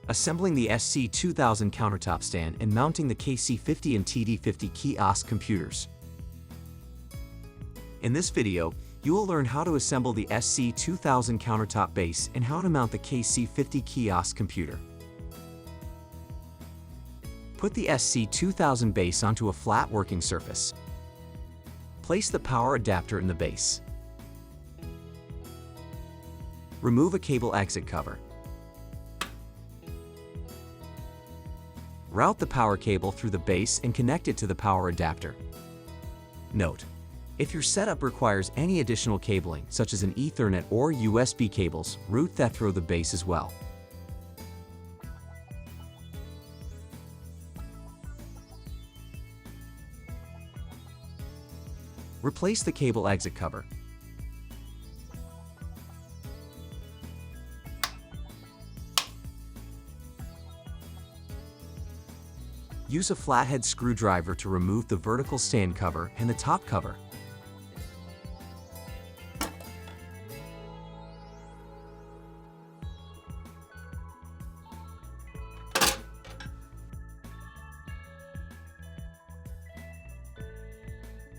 Assembling the SC2000 countertop stand and mounting the KC50 and TD50 Kiosk computers. In this video, you will learn how to assemble the SC2000 countertop base and how to mount the KC50 Kiosk computer. Put the SC2000 base onto a flat working surface. Place the power adapter in the base. Remove a cable exit cover. Route the power cable through the base and connect it to the power adapter. Note: if your setup requires any additional cabling, such as an Ethernet or USB cables, route that through the base as well. Replace the cable exit cover. Use a flathead screwdriver to remove the vertical stand cover and the top cover.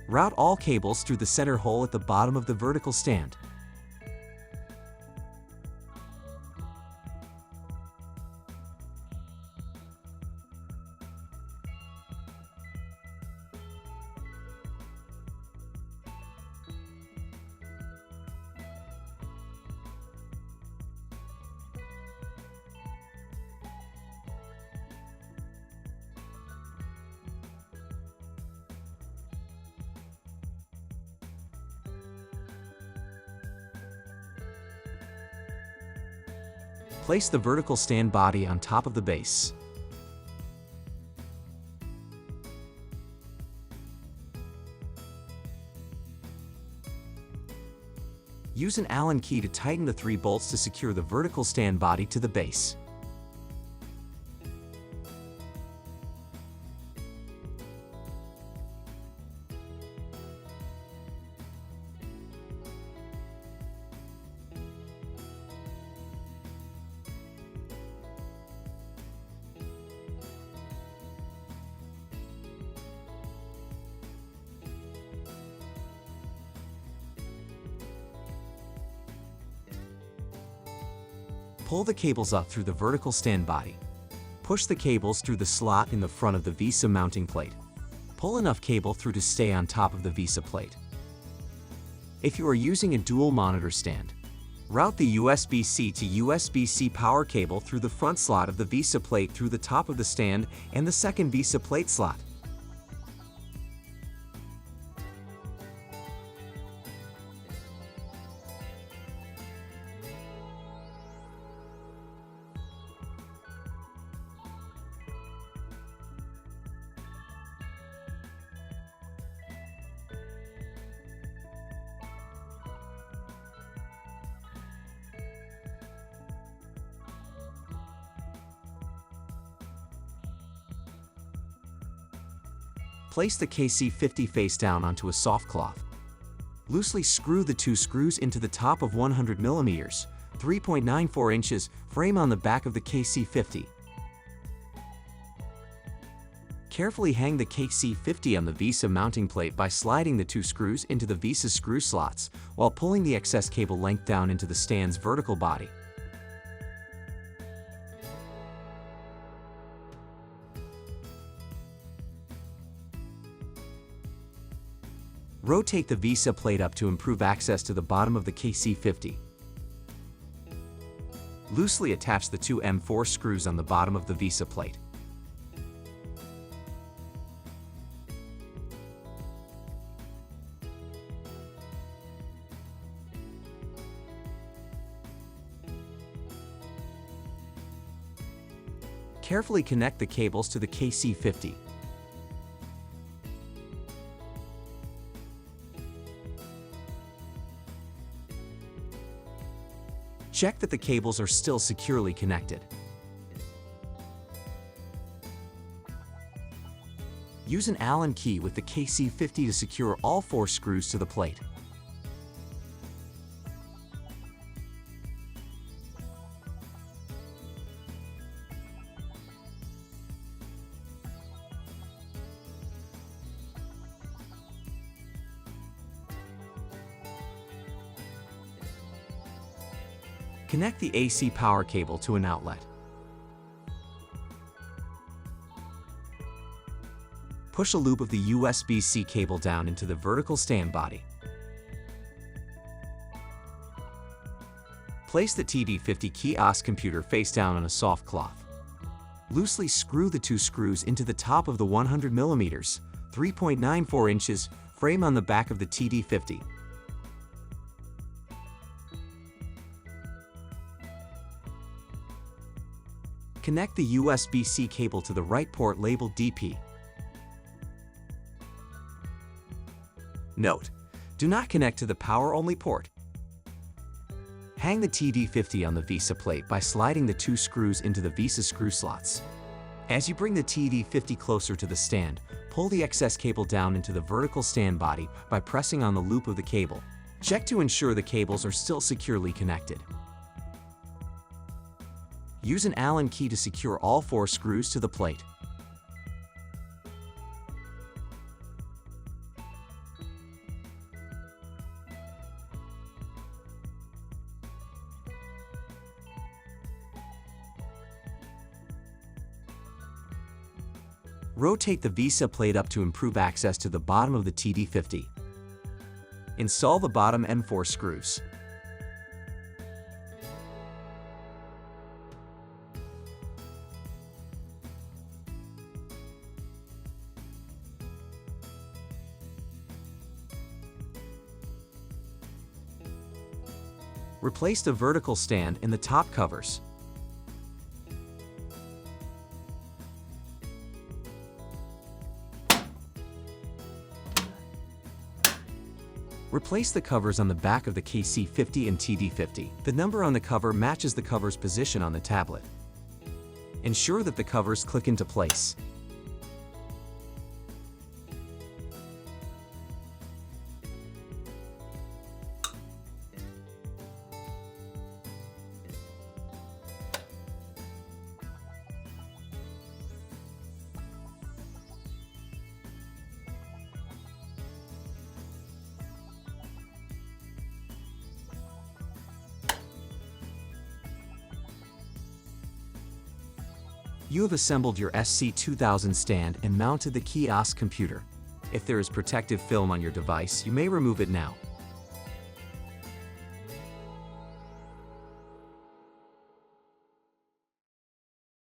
Route all cables through the center hole at the bottom of the vertical stand. Place the vertical stand body on top of the base. Use an Allen key to tighten the 3 bolts to secure the vertical stand body to the base. Pull the cables up through the vertical stand body. Push the cables through the slot in the front of the VISA mounting plate. Pull enough cable through to stay on top of the VISA plate. If you are using a dual monitor stand, route the USB-C to USB-C power cable through the front slot of the VISA plate through the top of the stand and the second VISA plate slot. Place the KC50 face down onto a soft cloth. Loosely screw the 2 screws into the top of 100 mm, 3.94 inches frame on the back of the KC50. Carefully hang the KC50 on the VISA mounting plate by sliding the 2 screws into the VISA screw slots while pulling the excess cable length down into the stand's vertical body. Rotate the VISA plate up to improve access to the bottom of the KC50. Loosely attach the 2 M4 screws on the bottom of the VISA plate. Carefully connect the cables to the KC50. Check that the cables are still securely connected. Use an Allen key with the KC50 to secure all 4 screws to the plate. Connect the AC power cable to an outlet. Push a loop of the USB-C cable down into the vertical stand body. Place the TD50 Kiosk computer face down on a soft cloth. Loosely screw the two screws into the top of the 100mm, 3.94 inches frame on the back of the TD50. Connect the USB-C cable to the right port labeled DP. Note: do not connect to the power-only port. Hang the TD50 on the VESA plate by sliding the two screws into the VESA screw slots. As you bring the TD50 closer to the stand, pull the excess cable down into the vertical stand body by pressing on the loop of the cable. Check to ensure the cables are still securely connected. Use an Allen key to secure all 4 screws to the plate. Rotate the VESA plate up to improve access to the bottom of the TD50. Install the bottom M4 screws. Replace the vertical stand and the top covers. Replace the covers on the back of the KC50 and TD50. The number on the cover matches the cover's position on the tablet. Ensure that the covers click into place. You have assembled your SC2000 stand and mounted the Kiosk computer. If there is protective film on your device, you may remove it now.